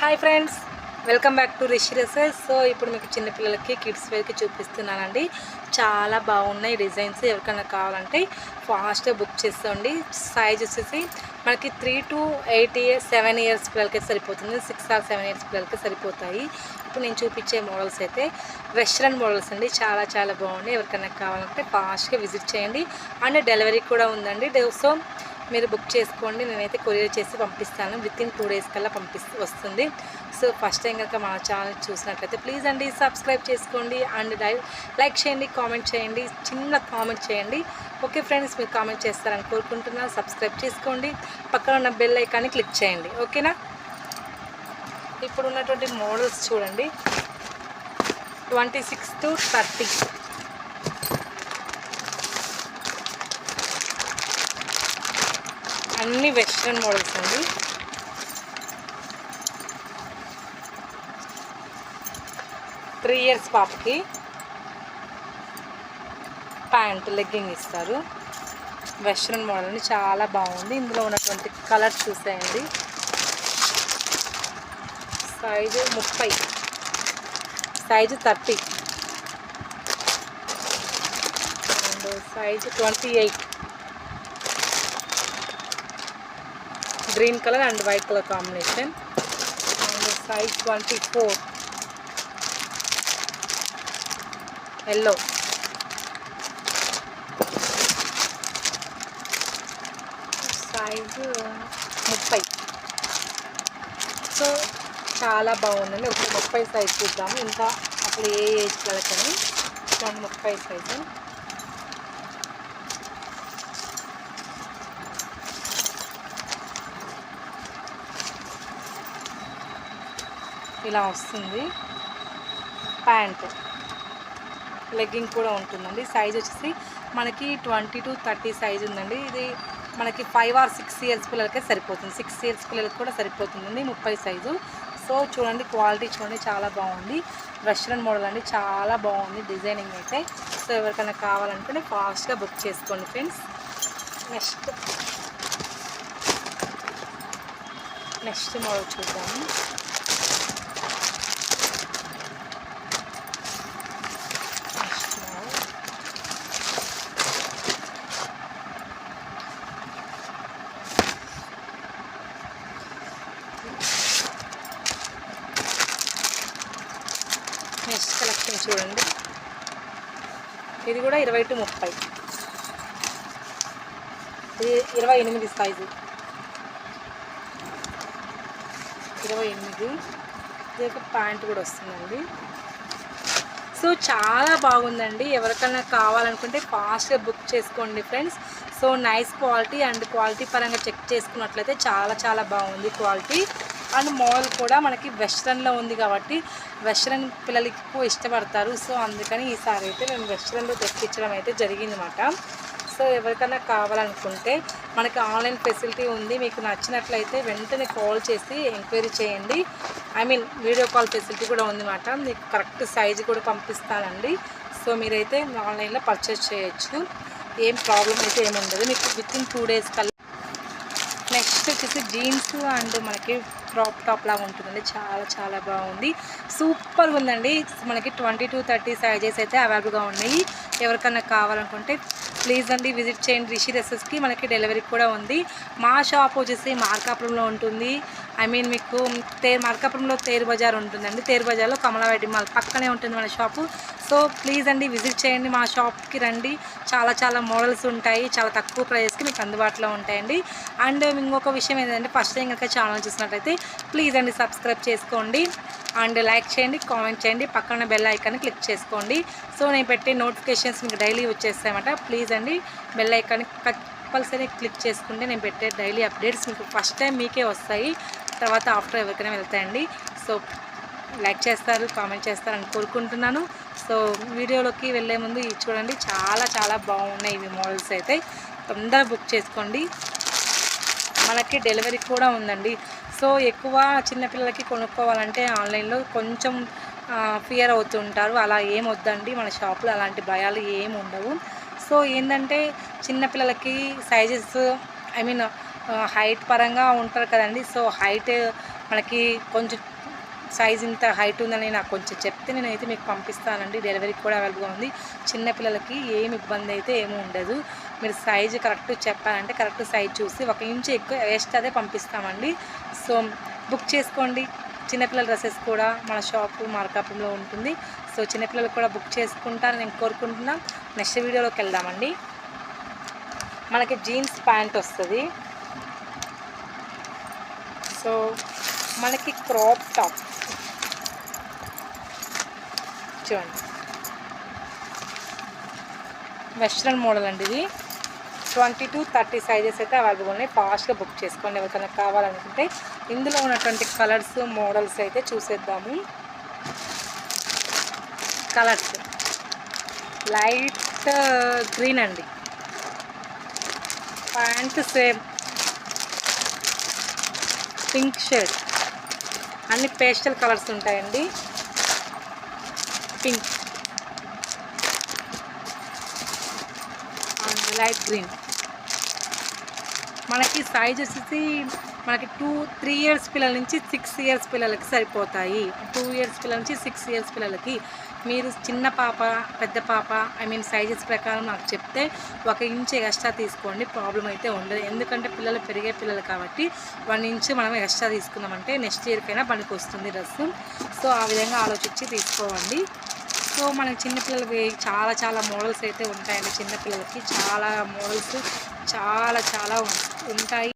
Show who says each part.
Speaker 1: Hi friends, welcome back to Rishi dresses. So ఇప్పుడు మీకు చిన్నపిల్లలకి కిడ్స్ వేర్కి చూపిస్తున్నానండి. చాలా బాగున్నాయి డిజైన్స్. ఎవరికైనా కావాలంటే ఫాస్ట్గా బుక్ చేస్తాండి. సైజ్ వచ్చేసి మనకి 3 to 8 years 7 years పిల్లలకి సరిపోతుంది. 6 or 7 years పిల్లలకి సరిపోతాయి. ఇప్పుడు నేను చూపించే మోడల్స్ అయితే వెస్ట్రన్ మోడల్స్ అండి. చాలా చాలా బాగున్నాయి. ఎవరికైనా కావాలంటే ఫాస్ట్గా విజిట్ చేయండి. అండ్ డెలివరీ కూడా ఉందండి. సో మీరు బుక్ చేసుకోండి. నేనైతే కొరియర్ చేసి పంపిస్తాను. వితిన్ 2 days కల్లా వస్తుంది. సో ఫస్ట్ టైం కనుక మా ఛానల్ చూసినట్లయితే ప్లీజ్ అండి సబ్స్క్రైబ్ చేసుకోండి. అండ్ లైక్ చేయండి, కామెంట్ చేయండి, చిన్న కామెంట్ చేయండి. ఓకే ఫ్రెండ్స్, మీరు కామెంట్ చేస్తారని కోరుకుంటున్నాను. సబ్స్క్రైబ్ చేసుకోండి, పక్కన ఉన్న బెల్ ఐకాన్ని క్లిక్ చేయండి. ఓకేనా? ఇప్పుడు ఉన్నటువంటి మోడల్స్ చూడండి. 26 to 30 అన్ని వెస్ట్రన్ మోడల్స్ అండి. త్రీ ఇయర్స్ పాపకి ప్యాంట్ లెగ్గింగ్ ఇస్తారు. వెస్ట్రన్ మోడల్ అండి, చాలా బాగుంది. ఇందులో ఉన్నటువంటి కలర్స్ చూసేయండి. Size 30, size 30 and size 28. Green colour and white colour combination. And size 24 yellow. Size 30. So చాలా బాగుందండి. ఒక 30 సైజ్ చూద్దాము. ఇంకా అసలు ఏ ఏజ్ పిల్లలకని 30 సైజు. ఇలా వస్తుంది. ప్యాంట్ లెగ్గింగ్ కూడా ఉంటుందండి. సైజ్ వచ్చేసి మనకి 20 to 30 సైజ్ ఉందండి. ఇది మనకి 5 or 6 years పిల్లలకే సరిపోతుంది. 6 years పిల్లలకి కూడా సరిపోతుందండి. 30 సైజు. సో చూడండి, క్వాలిటీ చూడండి, చాలా బాగుంది. వెస్ట్రన్ మోడల్ అండి, చాలా బాగుంది డిజైనింగ్ అయితే. సో ఎవరికైనా కావాలంటే ఫాస్ట్గా బుక్ చేసుకోండి ఫ్రెండ్స్. నెక్స్ట్ మోడల్ చూద్దాము. నెక్స్ట్ కలెక్షన్ చూడండి. ఇది కూడా 20 to 30. ఇది 28 సైజు. 28. ఇది ఒక ప్యాంట్ కూడా వస్తుందండి. సో చాలా బాగుందండి. ఎవరికైనా కావాలనుకుంటే ఫాస్ట్గా బుక్ చేసుకోండి friends. So nice quality and quality పరంగా చెక్ చేసుకున్నట్లయితే చాలా చాలా బాగుంది క్వాలిటీ. అండ్ మోడల్ కూడా మనకి వెస్ట్రన్లో ఉంది కాబట్టి వెస్ట్రన్ పిల్లలకి ఎక్కువ ఇష్టపడతారు. సో అందుకని ఈసారి అయితే మేము వెస్ట్రన్లో తెప్పించడం అయితే జరిగిందన్నమాట. సో ఎవరికైనా కావాలనుకుంటే మనకి ఆన్లైన్ ఫెసిలిటీ ఉంది. మీకు నచ్చినట్లయితే వెంటనే కాల్ చేసి ఎంక్వైరీ చేయండి. వీడియో కాల్ ఫెసిలిటీ కూడా ఉందన్నమాట. మీకు కరెక్ట్ సైజు కూడా పంపిస్తానండి. సో మీరైతే ఆన్లైన్లో పర్చేస్ చేయొచ్చు. ఏం ప్రాబ్లం అయితే ఏముండదు. మీకు వితిన్ 2 days కల్లా. నెక్స్ట్ వచ్చేసి జీన్స్ అండ్ మనకి క్రాప్ టాప్ లాగా ఉంటుందండి. చాలా చాలా బాగుంది, సూపర్గా ఉందండి. మనకి 20 to 30 సైజెస్ అయితే అవైలబుల్గా ఉన్నాయి. ఎవరికైనా కావాలనుకుంటే ప్లీజ్ అండి విజిట్ చేయండి. రిషి డ్రెస్సెస్కి మనకి డెలివరీ కూడా ఉంది. మా షాప్ వచ్చేసి మార్కాపురంలో ఉంటుంది. మీకు మార్కాపురంలో తేరు బజార్ ఉంటుందండి. తేరు బజార్లో కమలావెడ్డి మాల్ పక్కనే ఉంటుంది మన షాపు. సో ప్లీజ్ అండి విజిట్ చేయండి, మా షాప్కి రండి. చాలా చాలా మోడల్స్ ఉంటాయి, చాలా తక్కువ ప్రైస్కి మీకు అందుబాటులో ఉంటాయండి. అండ్ ఇంకొక విషయం ఏంటంటే ఫస్ట్ టైం కనుక ఛానల్ చూసినట్లయితే ప్లీజ్ అండి సబ్స్క్రైబ్ చేసుకోండి. అండ్ లైక్ చేయండి, కామెంట్ చేయండి, పక్కన బెల్ ఐకాన్ని క్లిక్ చేసుకోండి. సో నేను పెట్టే నోటిఫికేషన్స్ మీకు డైలీ వచ్చేస్తాయన్నమాట. ప్లీజ్ అండి బెల్ ఐకాన్ని కంపల్సరీ క్లిక్ చేసుకుంటే నేను పెట్టే డైలీ అప్డేట్స్ మీకు ఫస్ట్ టైం మీకే వస్తాయి, తర్వాత ఆఫ్టర్ ఎవరికైనా వెళ్తాయండి. సో లైక్ చేస్తారు, కామెంట్ చేస్తారని కోరుకుంటున్నాను. సో వీడియోలోకి వెళ్ళే ముందు ఇది చూడండి, చాలా చాలా బాగున్నాయి ఇవి మోడల్స్ అయితే. తొందరగా బుక్ చేసుకోండి. మనకి డెలివరీ కూడా ఉందండి. సో ఎక్కువ చిన్నపిల్లలకి కొనుక్కోవాలంటే ఆన్లైన్లో కొంచెం ఫియర్ అవుతుంటారు. అలా ఏం వద్దండి, మన షాప్లో అలాంటి భయాలు ఏమి ఉండవు. సో ఏంటంటే చిన్నపిల్లలకి సైజెస్ హైట్ పరంగా ఉంటారు కదండి. సో హైట్ మనకి కొంచెం సైజ్ ఇంత హైట్ ఉందని నాకు కొంచెం చెప్తే నేనైతే మీకు పంపిస్తానండి. డెలివరీకి కూడా అవైలబుల్గా ఉంది. చిన్నపిల్లలకి ఏమి ఇబ్బంది అయితే ఏమీ ఉండదు. మీరు సైజు కరెక్ట్ చెప్పాలంటే కరెక్ట్ సైజ్ చూసి 1 ఇంచు ఎక్కువ ఎక్స్ట్రా అదే పంపిస్తామండి. సో బుక్ చేసుకోండి. చిన్నపిల్లల డ్రెస్సెస్ కూడా మన షాపు మార్కాపురంలో ఉంటుంది. సో చిన్నపిల్లలు కూడా బుక్ చేసుకుంటారని నేను కోరుకుంటున్నాను. నెక్స్ట్ వీడియోలోకి వెళ్దామండి. మనకి జీన్స్ ప్యాంట్ వస్తుంది. సో మనకి క్రాప్ టాప్ చూడండి, వెస్ట్రన్ మోడల్ అండి. ఇది 20 to 30 సైజెస్ అయితే అవైలబుల్ ఉన్నాయి. ఫాస్ట్గా బుక్ చేసుకోండి ఎవరికైనా కావాలనుకుంటే. ఇందులో ఉన్నటువంటి కలర్స్ మోడల్స్ అయితే చూసేద్దాము. కలర్స్ లైట్ గ్రీన్ అండి, ప్యాంట్ సేమ్ పింక్ షేడ్, అన్ని పేస్టల్ కలర్స్ ఉంటాయండి. Pink and light green. మనకి సైజ్ వచ్చేసి మనకి 2-3 ఇయర్స్ పిల్లల నుంచి 6 ఇయర్స్ పిల్లలకి సరిపోతాయి. 2 ఇయర్స్ పిల్లల నుంచి 6 ఇయర్స్ పిల్లలకి. మీరు చిన్న పాప పెద్ద పాప సైజెస్ ప్రకారం నాకు చెప్తే 1 ఇంచు ఎక్స్ట్రా తీసుకోండి, ప్రాబ్లం అయితే ఉండదు. ఎందుకంటే పిల్లలు పెరిగే పిల్లలు కాబట్టి 1 ఇంచు మనం ఎక్స్ట్రా తీసుకున్నామంటే నెక్స్ట్ ఇయర్కైనా పనికి వస్తుంది డ్రెస్సు. సో ఆ విధంగా ఆలోచించి తీసుకోవండి. సో మనకి చిన్నపిల్లలకి చాలా మోడల్స్ అయితే ఉంటాయండి. చిన్నపిల్లలకి చాలా మోడల్స్ చాలా ఉంటాయి.